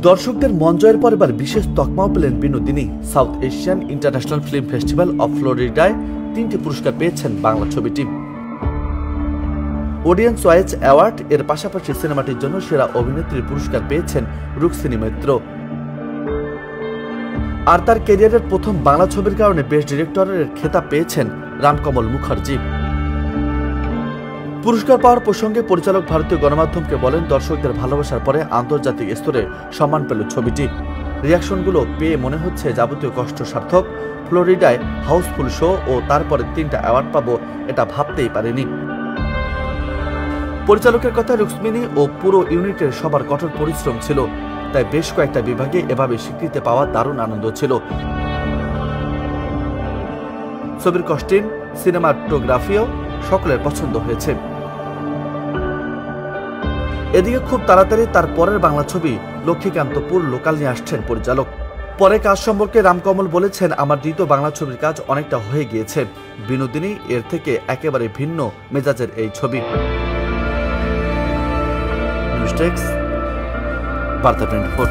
দর্শকদের মন জয়ের পর এবার বিশেষ তকমাও পেলেন Binodini. South Asian International Film Festival of ফ্লোরিডায় 3টি পুরস্কার পেয়েছেন বাংলা ছবিটি। অডিয়েন্স চয়েস অ্যাওয়ার্ড এর পাশাপাশি সিনেমাটির জন্য সেরা অভিনেত্রীর পুরস্কার পেয়েছেন রুক্মিণী মৈত্র। আর তার ক্যারিয়ারের প্রথম বাংলা ছবির কারণে বেস্ট ডিরেক্টরের খেতাব পেয়েছেন রামকমল মুখার্জি। পুরস্কার পাওয়ার প্রসঙ্গে পরিচালক ভারতীয় গণমাধ্যমকে বলেন, দর্শকদের ভালোবাসার পরে আন্তর্জাতিক স্তরে সম্মান পেল ছবিটি। রিয়াকশনগুলো পেয়ে মনে হচ্ছে যাবতীয় কষ্ট সার্থক। ফ্লোরিডায় হাউসফুল শো ও তারপরে 3টা অ্যাওয়ার্ড পাবো, এটা ভাবতেই পারিনি। পরিচালকের কথায় রুক্মিণী ও পুরো ইউনিটের সবার কঠোর পরিশ্রম ছিল, তাই বেশ কয়েকটা বিভাগে এভাবে স্বীকৃতি পাওয়া দারুণ আনন্দ ছিল। ছবির কস্টিউম, সিনেমাটোগ্রাফিও সকলের পছন্দ হয়েছে। এদিকে খুব তাড়াতাড়ি তার পরের বাংলা ছবি লক্ষ্মীকান্তপুর লোকাল নিয়ে আসছেন পরিচালক। পরে কাজ সম্পর্কে রামকমল বলেছেন, আমার দ্বিতীয় বাংলা ছবির কাজ অনেকটা হয়ে গিয়েছে। বিনোদিনী এর থেকে একেবারে ভিন্ন মেজাজের এই ছবি। নিউজ ডেস্ক, বার্তা 24।